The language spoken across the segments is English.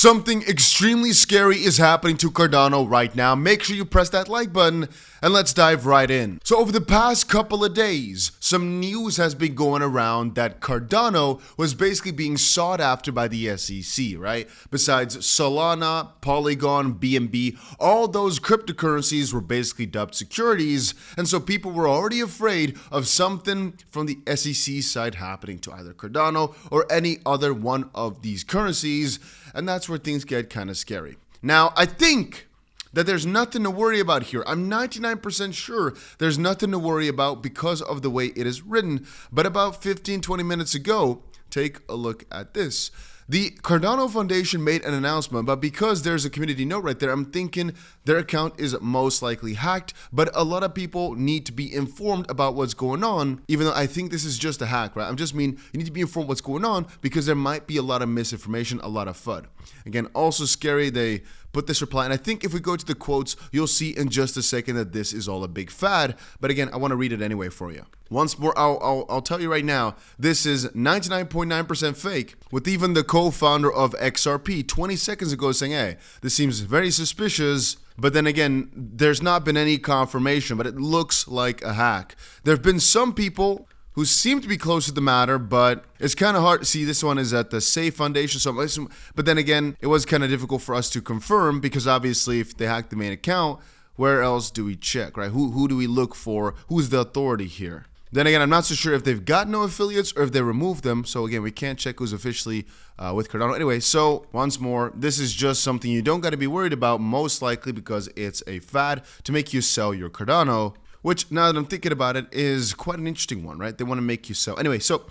Something extremely scary is happening to Cardano right now. Make sure you press that like button and let's dive right in. So over the past couple of days, some news has been going around that Cardano was basically being sought after by the SEC, right? Besides Solana, Polygon, BNB, all those cryptocurrencies were basically dubbed securities. And so people were already afraid of something from the SEC side happening to either Cardano or any other one of these currencies. And that's where things get kind of scary. Now, I think that there's nothing to worry about here. I'm 99% sure there's nothing to worry about because of the way it is written. But about 15-20 minutes ago, take a look at this. The Cardano Foundation made an announcement, but because there's a community note right there, I'm thinking their account is most likely hacked, but a lot of people need to be informed about what's going on, even though I think this is just a hack, right? I'm just mean you need to be informed what's going on because there might be a lot of misinformation, a lot of FUD. Again, also scary, they put this reply, and I think if we go to the quotes, you'll see in just a second that this is all a big fad, but again, I want to read it anyway for you. Once more, I'll tell you right now, this is 99.9% fake, with even the co-founder of XRP 20 seconds ago saying, hey, this seems very suspicious, but then again, there's not been any confirmation, but it looks like a hack. There have been some people who seem to be close to the matter, but it's kind of hard to see. This one is at the Safe Foundation, but then again, it was kind of difficult for us to confirm because obviously if they hacked the main account, where else do we check, right? Who do we look for? Who's the authority here? Then again, I'm not so sure if they've got no affiliates or if they removed them. So again, we can't check who's officially with Cardano. Anyway, so once more, this is just something you don't got to be worried about, most likely because it's a fad to make you sell your Cardano, which now that I'm thinking about it is quite an interesting one, right? They want to make you sell. Anyway, so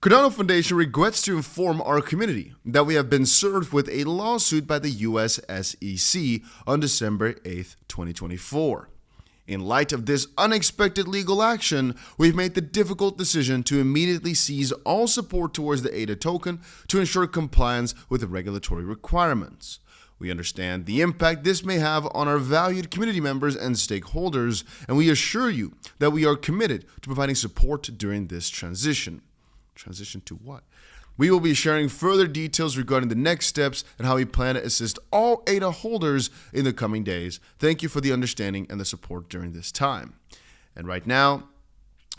Cardano Foundation regrets to inform our community that we have been served with a lawsuit by the US SEC on December 8th, 2024. In light of this unexpected legal action, we've made the difficult decision to immediately cease all support towards the ADA token to ensure compliance with the regulatory requirements. We understand the impact this may have on our valued community members and stakeholders, and we assure you that we are committed to providing support during this transition. Transition to what? We will be sharing further details regarding the next steps and how we plan to assist all ADA holders in the coming days. Thank you for the understanding and the support during this time. And right now,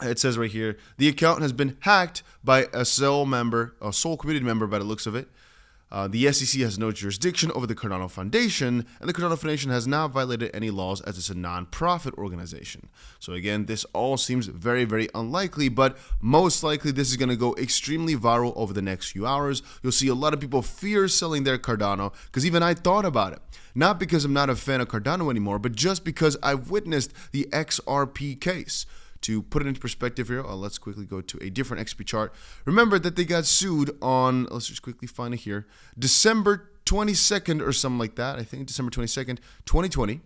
it says right here, the account has been hacked by a sole community member by the looks of it. The SEC has no jurisdiction over the Cardano Foundation, and the Cardano Foundation has not violated any laws as it's a non-profit organization. So again, this all seems very, very unlikely, but most likely this is going to go extremely viral over the next few hours. You'll see a lot of people fear selling their Cardano, because even I thought about it. Not because I'm not a fan of Cardano anymore, but just because I've witnessed the XRP case. To put it into perspective here, let's quickly go to a different XP chart. Remember that they got sued on, let's just quickly find it here, December 22nd or something like that. I think December 22nd, 2020.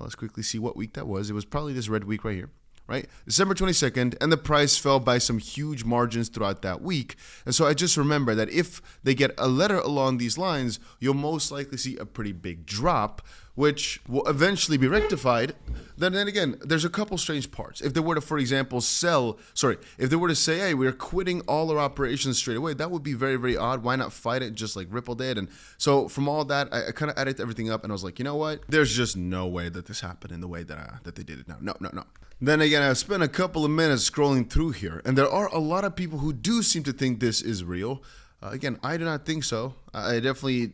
Let's quickly see what week that was. It was probably this red week right here, right? December 22nd, and the price fell by some huge margins throughout that week. And so I just remember that if they get a letter along these lines, you'll most likely see a pretty big drop, which will eventually be rectified. Then again, there's a couple strange parts. If they were to, for example, if they were to say, hey, we're quitting all our operations straight away, that would be very, very odd. Why not fight it just like Ripple did? And so from all that, I kind of added everything up and I was like, you know what? There's just no way that this happened in the way that they did it now. No. Then again, I spent a couple of minutes scrolling through here, and there are a lot of people who do seem to think this is real. Again, I do not think so. I definitely...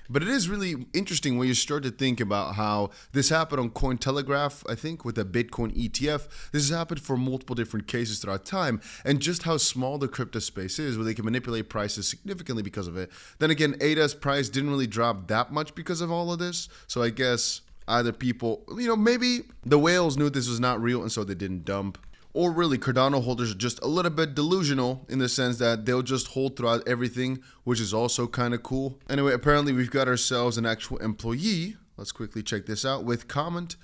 But it is really interesting when you start to think about how this happened on Cointelegraph, I think, with the Bitcoin ETF. This has happened for multiple different cases throughout time, and just how small the crypto space is, where they can manipulate prices significantly because of it. Then again, ADA's price didn't really drop that much because of all of this, so I guess either people, maybe the whales knew this was not real, and so they didn't dump. Or really, Cardano holders are just a little bit delusional in the sense that they'll just hold throughout everything, which is also kind of cool. Anyway, apparently we've got ourselves an actual employee. Let's quickly check this out with comment.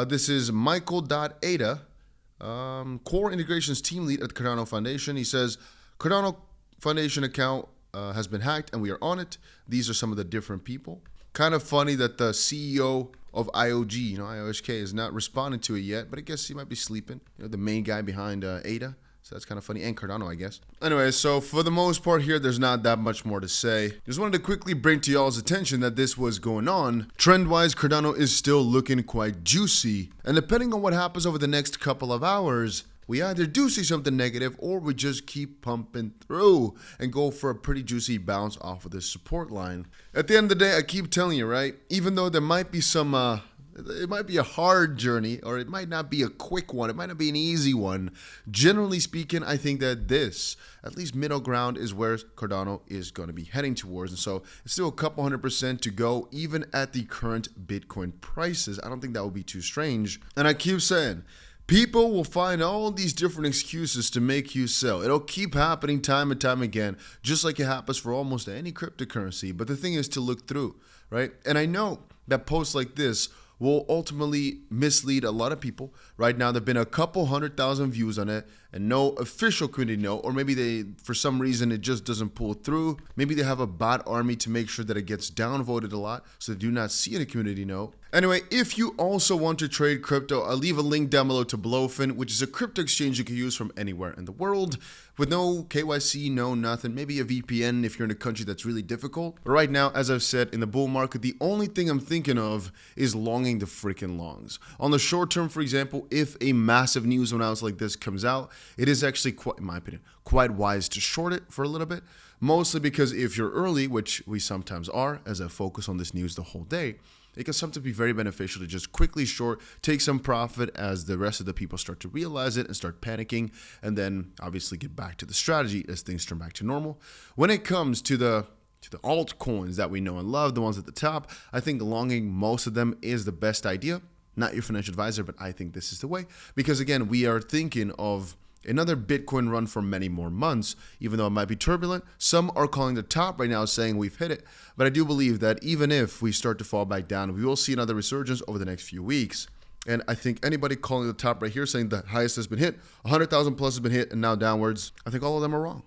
This is 𝗫𝗀𝗀𝗀𝗀, core integrations team lead at the Cardano Foundation. He says, Cardano Foundation account has been hacked and we are on it. These are some of the different people. Kind of funny that the CEO of IOG, IOHK, is not responding to it yet, but I guess he might be sleeping. The main guy behind ADA. So that's kind of funny. And Cardano, I guess. Anyway, so for the most part here, there's not that much more to say. Just wanted to quickly bring to y'all's attention that this was going on. Trend-wise, Cardano is still looking quite juicy. And depending on what happens over the next couple of hours, we either do see something negative or we just keep pumping through and go for a pretty juicy bounce off of this support line. At the end of the day, I keep telling you, right? Even though there might be some, it might be a hard journey, or it might not be a quick one, it might not be an easy one. Generally speaking, I think that this, at least middle ground, is where Cardano is going to be heading towards. And so it's still a couple 100% to go, even at the current Bitcoin prices. I don't think that would be too strange. And I keep saying, people will find all these different excuses to make you sell. It'll keep happening time and time again, just like it happens for almost any cryptocurrency. But the thing is to look through, right? And I know that posts like this will ultimately mislead a lot of people. Right now, there have been a couple 100,000 views on it and no official community note, or maybe they, for some reason, it just doesn't pull through. Maybe they have a bot army to make sure that it gets downvoted a lot, so they do not see any community note. Anyway, if you also want to trade crypto, I'll leave a link down below to 𝗲𝗀𝗀, which is a crypto exchange you can use from anywhere in the world with no KYC, no nothing, maybe a VPN if you're in a country that's really difficult. But right now, as I've said, in the bull market, the only thing I'm thinking of is longing the freaking longs. On the short term, for example, if a massive news announce like this comes out, it is actually quite, in my opinion, quite wise to short it for a little bit. Mostly because if you're early, which we sometimes are, as I focus on this news the whole day, it can sometimes be very beneficial to just quickly short, take some profit as the rest of the people start to realize it and start panicking, and then obviously get back to the strategy as things turn back to normal. When it comes to the altcoins that we know and love, the ones at the top, I think longing most of them is the best idea. Not your financial advisor, but I think this is the way. Because again, we are thinking of another Bitcoin run for many more months, even though it might be turbulent. Some are calling the top right now, saying we've hit it. But I do believe that even if we start to fall back down, we will see another resurgence over the next few weeks. And I think anybody calling the top right here, saying the highest has been hit, 100,000 plus has been hit, and now downwards, I think all of them are wrong.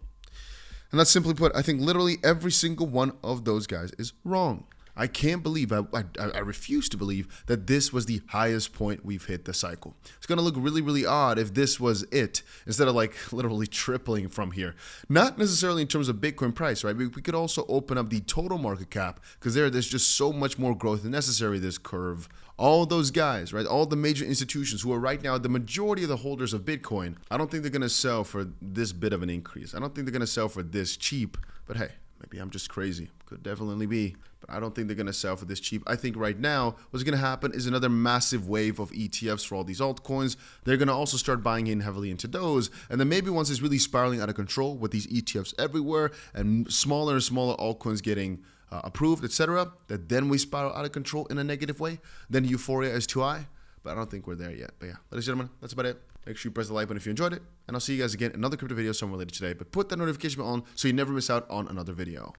And that's simply put, I think literally every single one of those guys is wrong. I can't believe, I refuse to believe that this was the highest point we've hit the cycle. It's going to look really, really odd if this was it, instead of like literally tripling from here. Not necessarily in terms of Bitcoin price, right? We could also open up the total market cap, because there's just so much more growth necessary this curve. All those guys, right? All the major institutions who are right now the majority of the holders of Bitcoin, I don't think they're going to sell for this bit of an increase. I don't think they're going to sell for this cheap, but hey, maybe I'm just crazy. Could definitely be. But I don't think they're going to sell for this cheap. I think right now what's going to happen is another massive wave of ETFs for all these altcoins. They're going to also start buying in heavily into those. And then maybe once it's really spiraling out of control with these ETFs everywhere and smaller altcoins getting approved, etc., that then we spiral out of control in a negative way. Then euphoria is too high. But I don't think we're there yet. But yeah, ladies and gentlemen, that's about it. Make sure you press the like button if you enjoyed it. And I'll see you guys again in another crypto video somewhere later today. But put that notification bell on so you never miss out on another video.